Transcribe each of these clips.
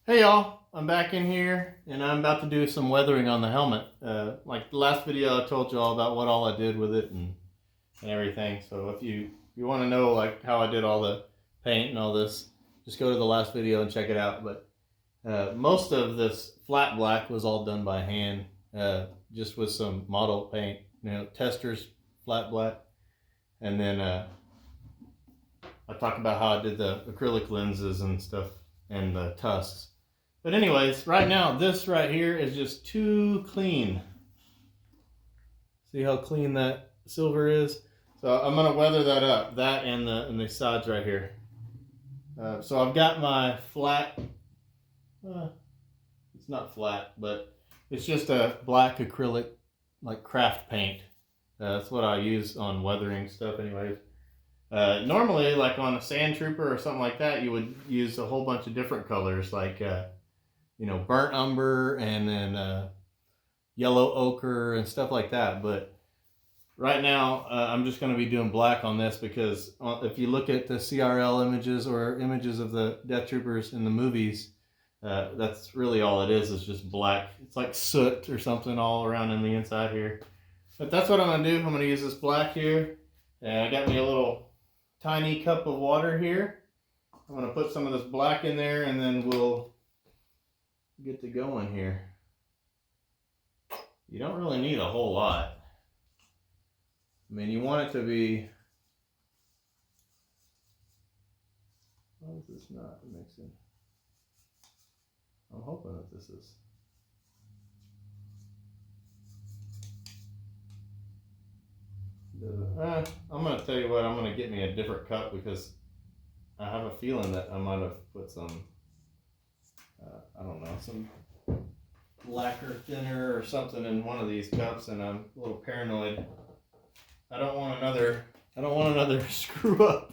Hey y'all, I'm back in here and I'm about to do some weathering on the helmet. Like the last video I told you all about what all I did with it and everything. So if you want to know like how I did all the paint and all this, just go to the last video and check it out. But most of this flat black was all done by hand, just with some model paint, Testors Flat Black. And then I talk about how I did the acrylic lenses and stuff and the tusks. But anyways, right now, this right here is just too clean. See how clean that silver is? So I'm gonna weather that up, that and the sides right here. So I've got my flat, it's not flat, but it's just a black acrylic, like craft paint. That's what I use on weathering stuff anyways. Normally, like on a sand trooper or something like that, you would use a whole bunch of different colors, like burnt umber and then yellow ochre and stuff like that. But right now, I'm just going to be doing black on this because if you look at the CRL images or images of the Death Troopers in the movies, that's really all it is just black. It's like soot or something all around on the inside here. But that's what I'm going to do. I'm going to use this black here. And I got me a little tiny cup of water here. I'm going to put some of this black in there and then we'll get to going here. You don't really need a whole lot. I mean, you want it to be... Why is this not mixing? I'm hoping that this is... I'm going to tell you what, I'm going to get me a different cup because I have a feeling that I might have put some, I don't know, some lacquer thinner or something in one of these cups, and I'm a little paranoid. I don't want another screw up.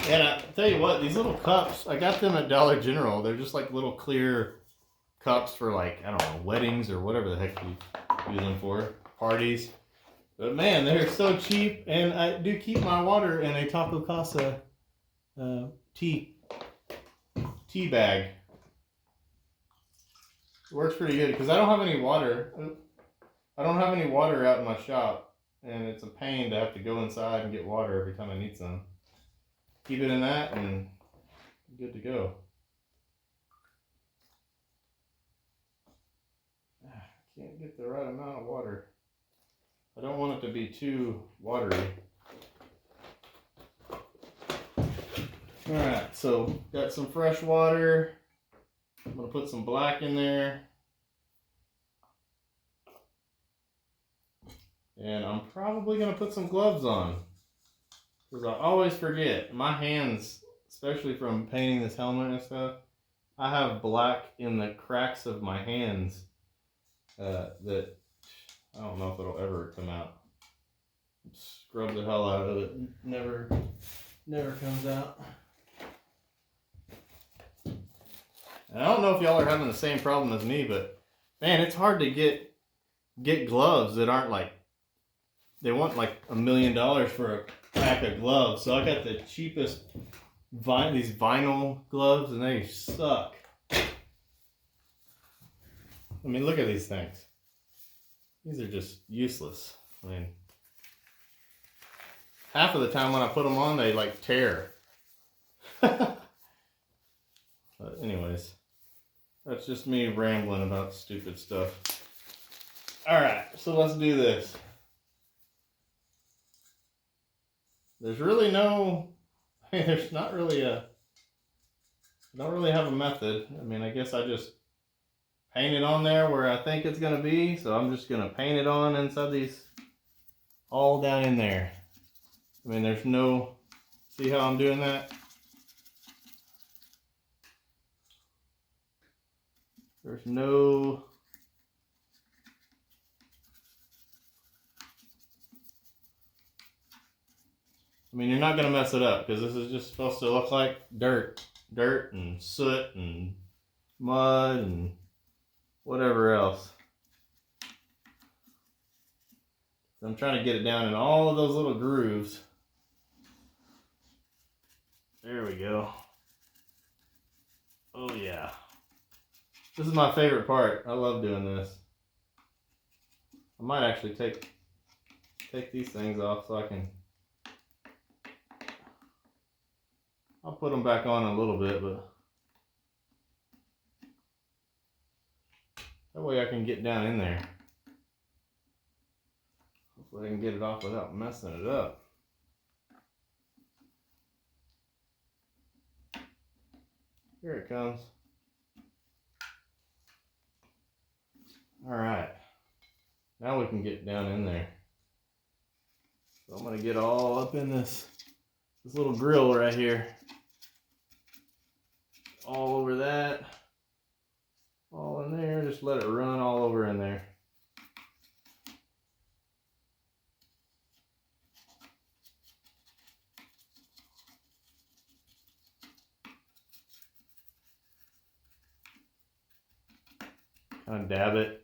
And I tell you what, these little cups, I got them at Dollar General. They're just like little clear cups for like, I don't know, weddings or whatever the heck you use them for, parties. But man, they're so cheap, and I do keep my water in a Taco Casa tea bag. It works pretty good because I don't have any water. I don't have any water out in my shop, and it's a pain to have to go inside and get water every time I need some. Keep it in that, and good to go. Can't get the right amount of water. I don't want it to be too watery. Alright, so got some fresh water. I'm going to put some black in there. And I'm probably going to put some gloves on. Because I always forget. My hands, especially from painting this helmet and stuff, I have black in the cracks of my hands. That I don't know if it'll ever come out. Scrub the hell out of it. Never comes out. And I don't know if y'all are having the same problem as me, but man, it's hard to get gloves that aren't like, they want like $1 million for a pack of gloves. So I got the cheapest these vinyl gloves, and they suck. I mean, look at these things. These are just useless. I mean, half of the time when I put them on, they like tear. But anyways, that's just me rambling about stupid stuff. Alright, so let's do this. There's really no, I mean, there's not really I don't really have a method. I mean, I guess I just paint it on there where I think it's going to be. So I'm just going to paint it on inside these, all down in there. I mean, there's no, see how I'm doing that? There's no, I mean, you're not going to mess it up because this is just supposed to look like dirt and soot and mud and whatever else. So I'm trying to get it down in all of those little grooves. There we we go. Oh yeah. This is my favorite part. I love doing this. I might actually take these things off so I can... I'll put them back on a little bit, but that way I can get down in there. Hopefully I can get it off without messing it up. Here it comes. All right. Now we can get down in there. So I'm gonna get all up in this little grill right here. All over that. All in there. Just let it run all over in there. Kind of dab it.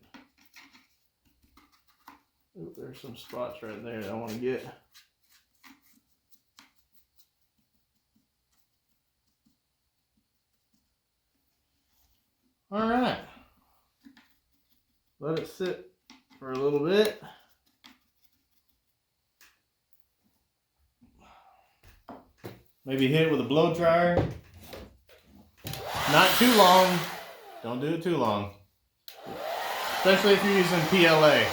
Ooh, there's some spots right there that I want to get. All right. Let it sit for a little bit. Maybe hit it with a blow dryer. Not too long. Don't do it too long. Especially if you're using PLA.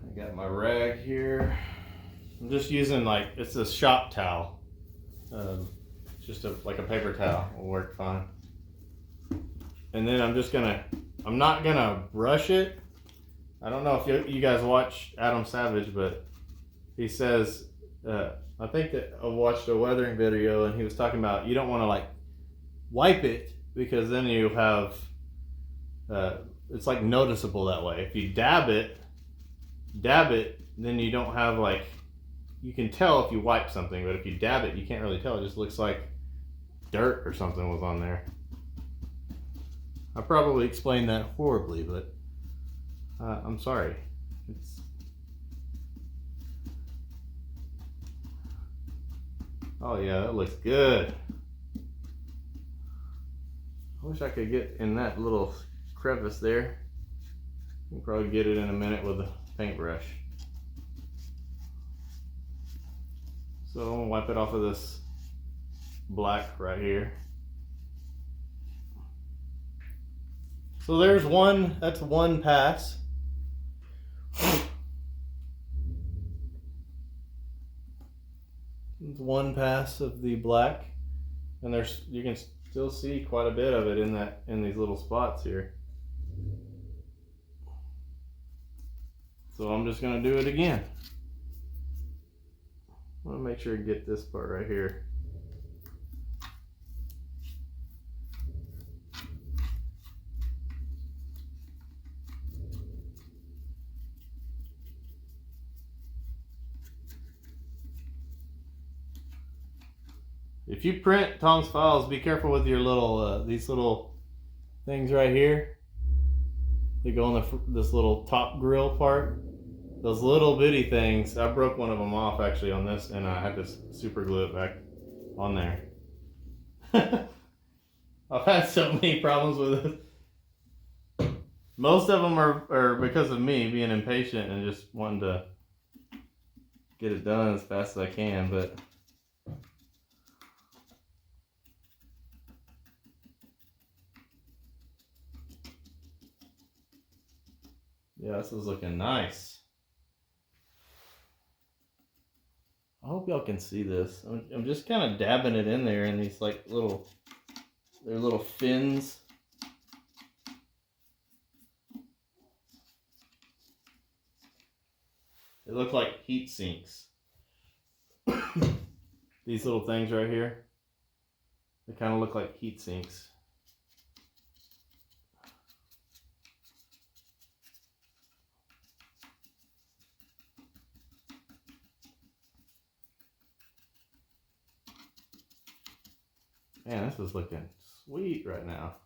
I got my rag here. I'm just using it's a shop towel. Just like a paper towel will work fine. And then I'm not gonna brush it. I don't know if you guys watch Adam Savage, but he says, I think that I watched a weathering video and he was talking about you don't want to wipe it because then you have, it's noticeable that way. If you dab it, then you don't have you can tell if you wipe something, but if you dab it, you can't really tell. It just looks like dirt or something was on there. I probably explained that horribly, but I'm sorry. Oh yeah, that looks good. I wish I could get in that little crevice there. You can probably get it in a minute with a paintbrush. So I'm gonna wipe it off of this black right here. So there's that's one pass. It's one pass of the black, and you can still see quite a bit of it in these little spots here. So I'm just gonna do it again. I want to make sure to get this part right here. If you print Tom's files, be careful with your little these little things right here. They go on this little top grill part. Those little bitty things, I broke one of them off actually on this, and I had to super glue it back on there. I've had so many problems with it. Most of them are because of me being impatient and just wanting to get it done as fast as I can, but yeah, this is looking nice. I hope y'all can see this. I'm just kind of dabbing it in there in these they're little fins. They look like heat sinks. These little things right here, they kind of look like heat sinks. Man, this is looking sweet right now.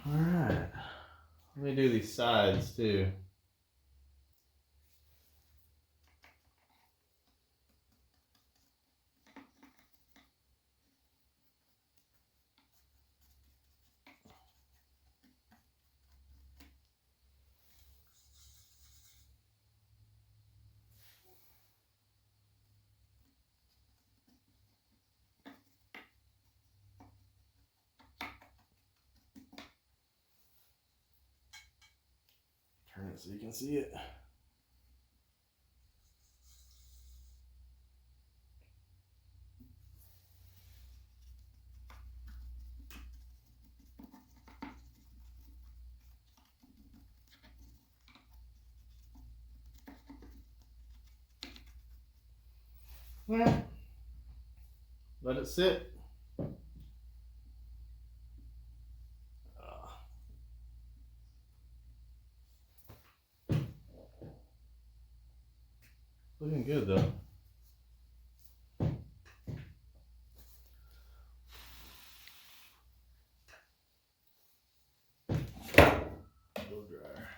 All right, let me do these sides too. Turn it so you can see it. All right. Let it sit. Looking good though. Blow dryer.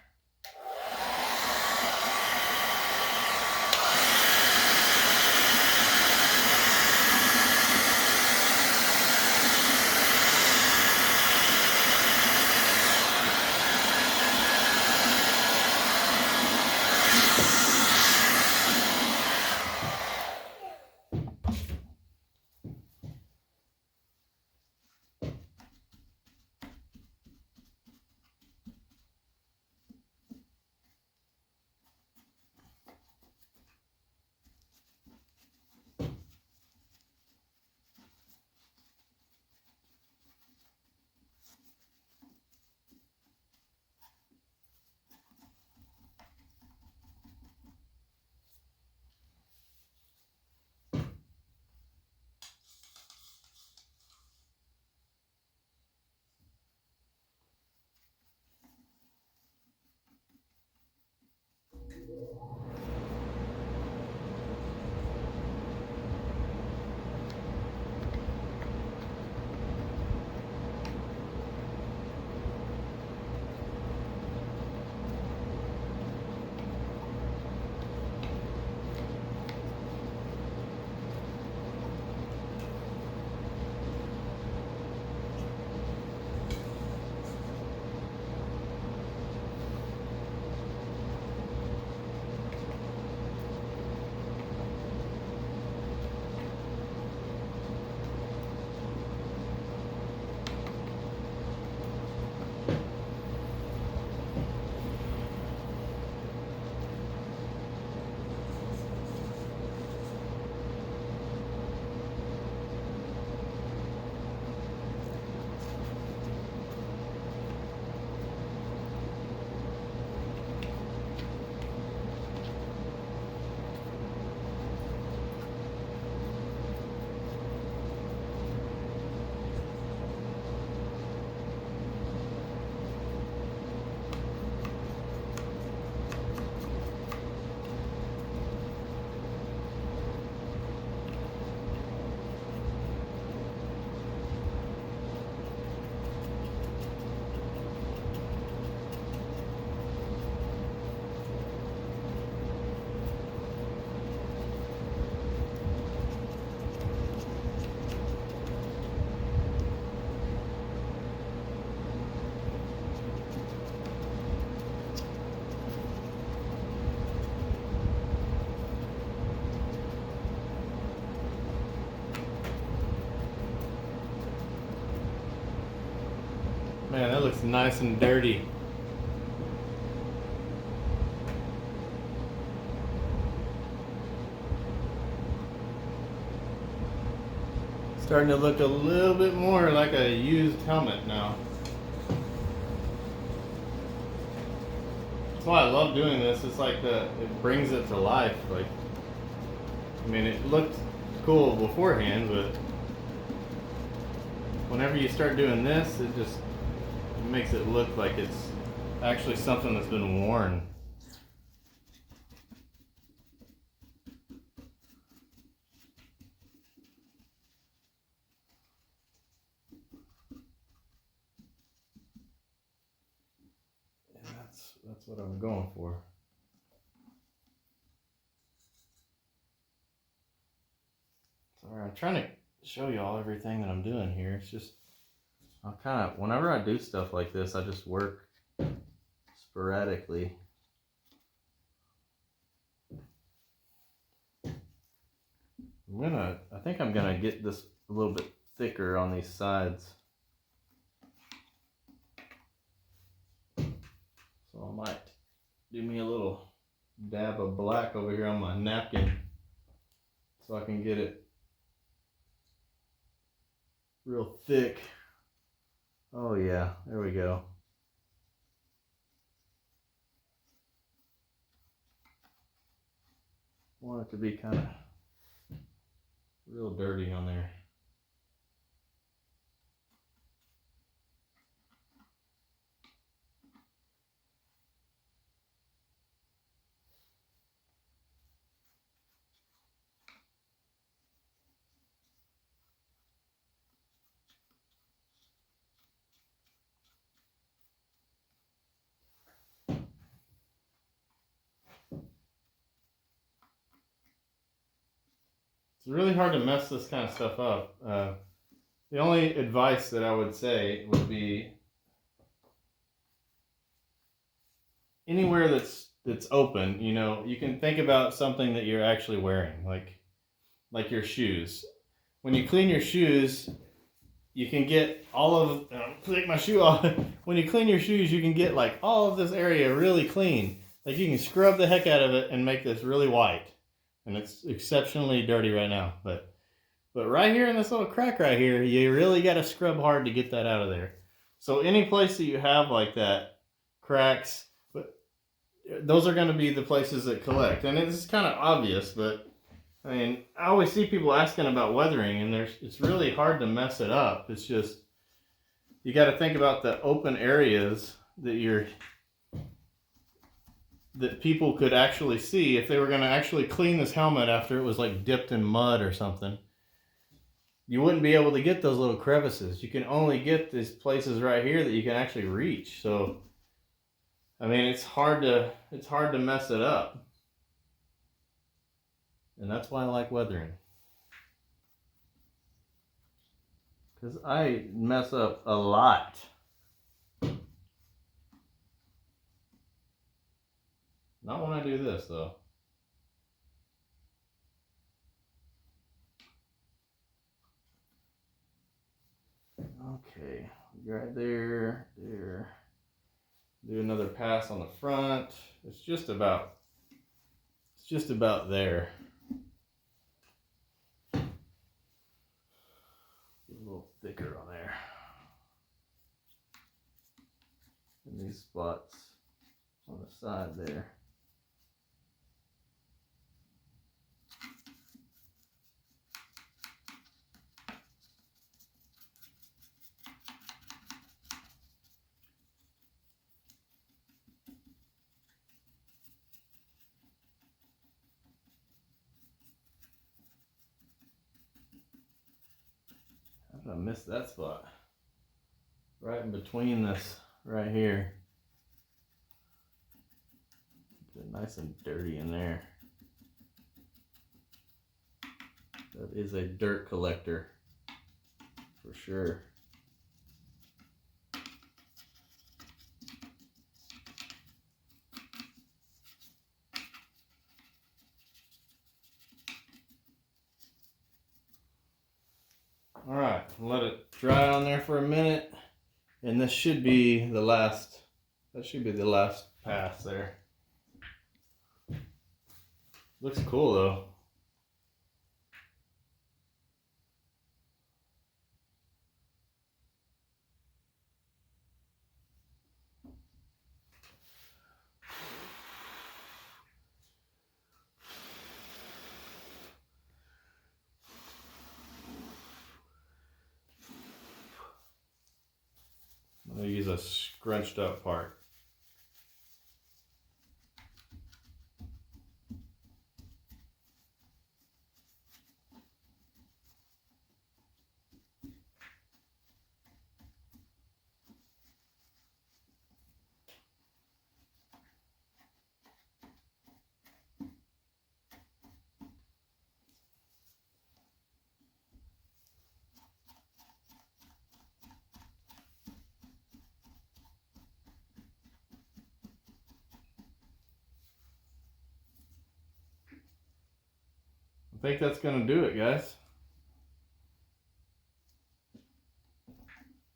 Man, that looks nice and dirty. Starting to look a little bit more like a used helmet now. That's why I love doing this. It's like it brings it to life. Like, I mean, it looked cool beforehand, but whenever you start doing this, it just It makes it look like it's actually something that's been worn. Yeah, that's what I'm going for. Sorry, I'm trying to show y'all everything that I'm doing here. It's just, I'll kind of, whenever I do stuff like this, I just work sporadically. I think I'm gonna get this a little bit thicker on these sides. So I might do me a little dab of black over here on my napkin so I can get it real thick. Oh yeah, there we go. I want it to be kind of real dirty on there. It's really hard to mess this kind of stuff up. The only advice that I would say would be anywhere that's open, you know, you can think about something that you're actually wearing, like your shoes. When you clean your shoes, you can get all of, take my shoe off. When you clean your shoes, you can get like all of this area really clean. Like you can scrub the heck out of it and make this really white. And it's exceptionally dirty right now. But right here in this little crack right here, you really got to scrub hard to get that out of there. So any place that you have like that, cracks, but those are going to be the places that collect. And it's kind of obvious, but I mean, I always see people asking about weathering, and it's really hard to mess it up. It's just, you got to think about the open areas that people could actually see if they were going to actually clean this helmet after it was like dipped in mud or something. You wouldn't be able to get those little crevices. You can only get these places right here that you can actually reach. So, I mean, it's hard to mess it up. And that's why I like weathering. Because I mess up a lot. Not when I do this, though. Okay, right there, there. Do another pass on the front. It's just about there. A little thicker on there. And these spots on the side there. How did I miss that spot? Right in between this, right here. Get it nice and dirty in there. That is a dirt collector, for sure. All right, let it dry on there for a minute, and this should be the last. That should be the last pass there. Looks cool though. I'm going to use a scrunched up part. I think that's going to do it, guys.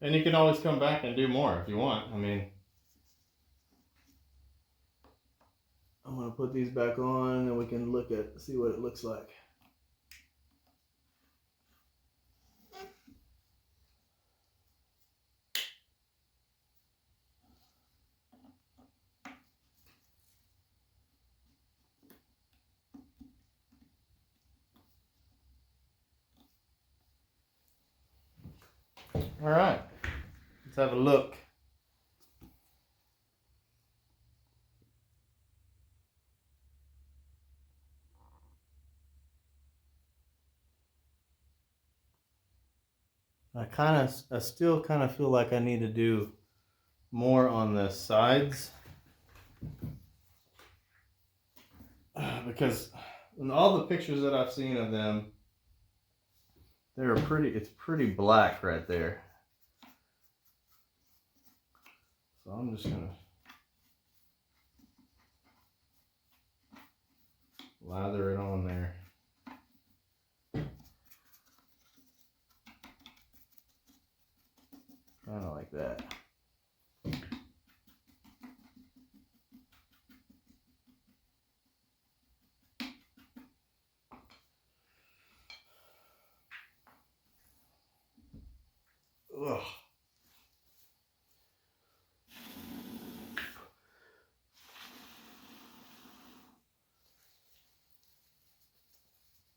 And you can always come back and do more if you want. I mean, I'm going to put these back on and we can see what it looks like. All right, let's have a look. I still kind of feel like I need to do more on the sides because in all the pictures that I've seen of them, it's pretty black right there. So I'm just gonna lather it on there. Kind of like that. Ugh.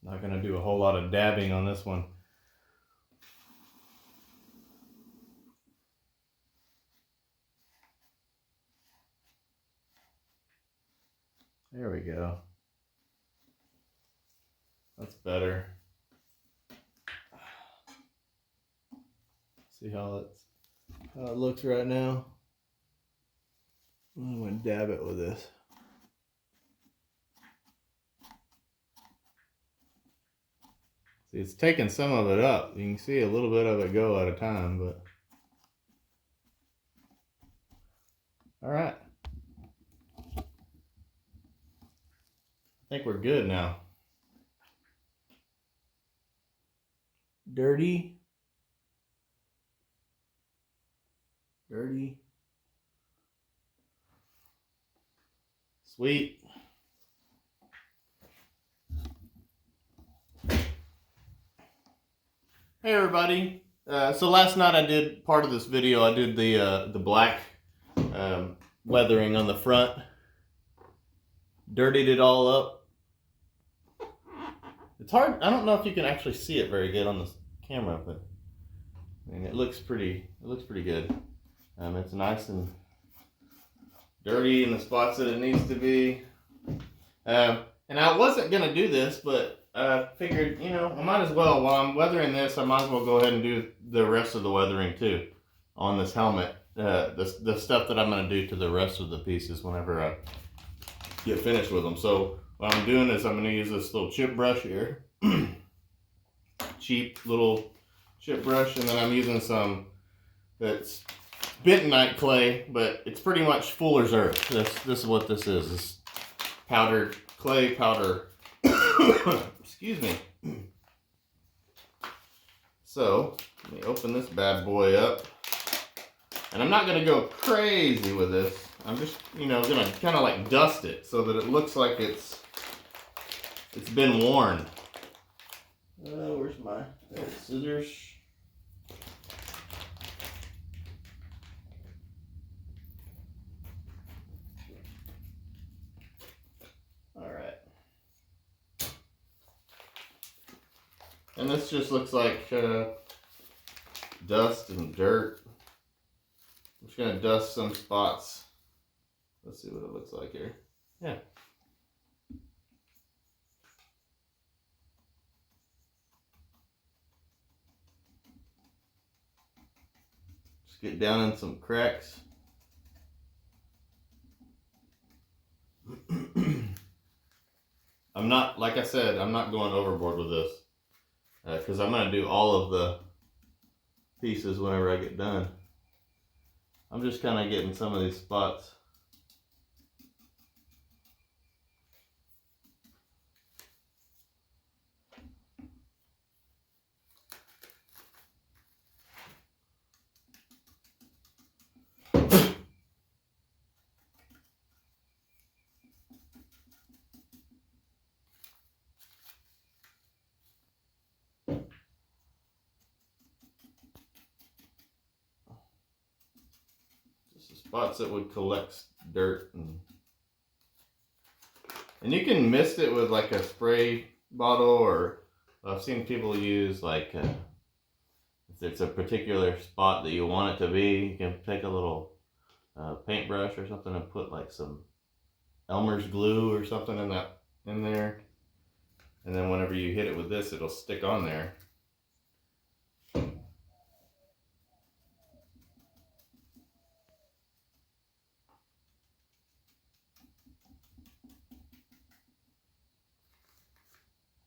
Not gonna do a whole lot of dabbing on this one. There we go. That's better. See how it looks right now. I'm going to dab it with this. See, it's taking some of it up. You can see a little bit of it go at a time, but all right. I think we're good now. Dirty. Sweet. Hey everybody. So last night I did part of this video. I did the black weathering on the front. Dirtied it all up. It's hard. I don't know if you can actually see it very good on the camera, but I mean, it looks pretty good. It's nice and dirty in the spots that it needs to be. And I wasn't gonna do this, but I figured, you know, I might as well, while I'm weathering this, I might as well go ahead and do the rest of the weathering too on this helmet. The stuff that I'm gonna do to the rest of the pieces whenever I get finished with them. So what I'm doing is I'm gonna use this little chip brush here. Cheap little chip brush, and then I'm using some that's bentonite clay, but it's pretty much Fuller's Earth. This is what this is. This powdered clay powder. Excuse me. So let me open this bad boy up, and I'm not gonna go crazy with this. I'm just, you know, gonna kind of like dust it so that it looks like it's been worn. Where's my scissors? All right. And this just looks like dust and dirt. just gonna dust some spots. Let's see what it looks like here. Yeah. Just get down in some cracks. I'm not, like I said, I'm not going overboard with this. Because I'm going to do all of the pieces whenever I get done. I'm just kind of getting some of these spots. Spots that would collect dirt, and you can mist it with like a spray bottle, or I've seen people use like if it's a particular spot that you want it to be, you can take a little paintbrush or something and put like some Elmer's glue or something in there, and then whenever you hit it with this, it'll stick on there.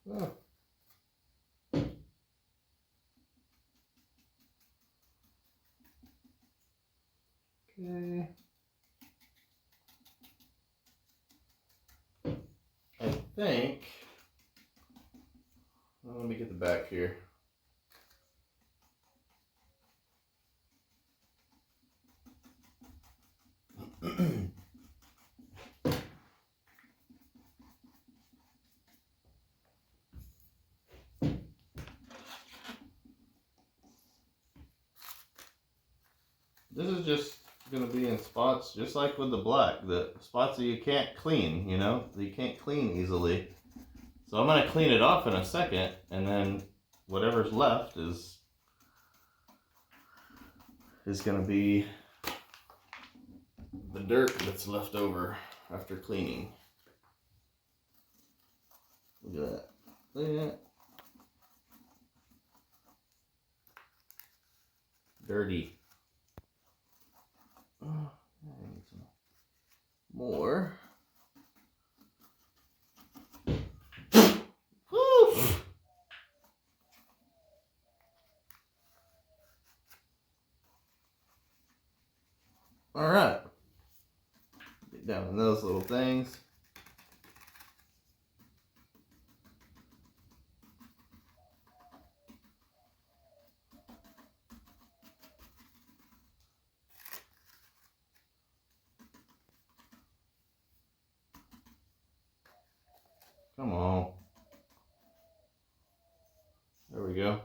Oh. Okay. I think, well, let me get the back here. This is just going to be in spots, just like with the black, the spots that you can't clean, you know, that you can't clean easily. So I'm going to clean it off in a second, and then whatever's left is going to be the dirt that's left over after cleaning. Look at that. Look at that. Dirty. Oh, I need some more. Woo! All right. Get down in those little things. Come on. There we go.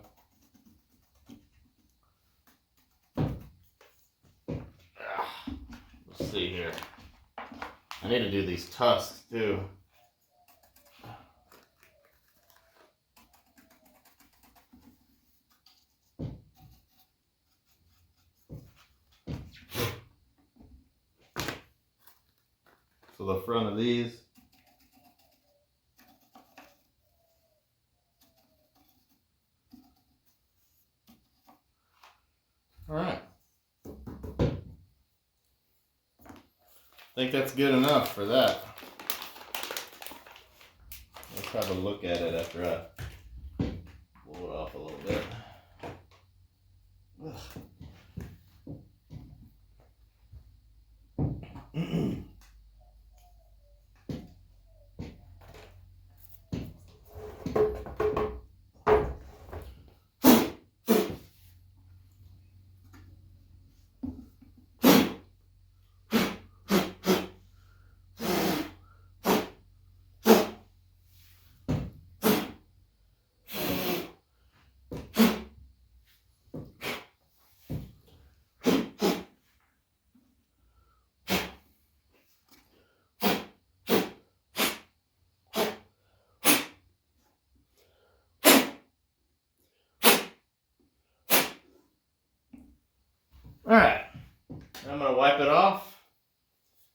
Let's see here. I need to do these tusks too. So the front of these. All right. I think that's good enough for that. Let's have a look at it after I blow it off a little bit. All right, I'm gonna wipe it off.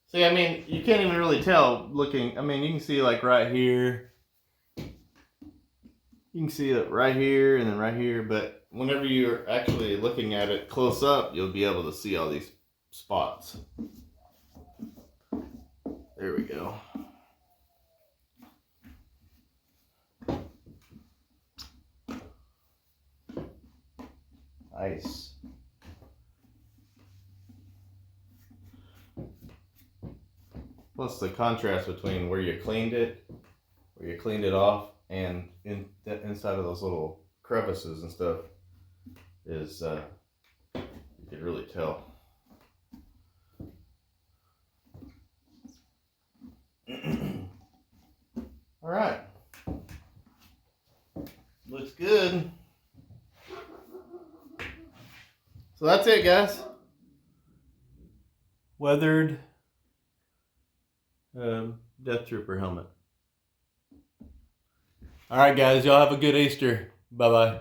See, I mean, you can't even really tell looking. I mean, you can see like right here. You can see it right here and then right here, but whenever you're actually looking at it close up, you'll be able to see all these spots. There we go. Nice. Plus the contrast between where you cleaned it off, and inside of those little crevices and stuff is, you can really tell. All right. Looks good. So that's it, guys. Weathered Death Trooper helmet. All right, guys. Y'all have a good Easter. Bye-bye.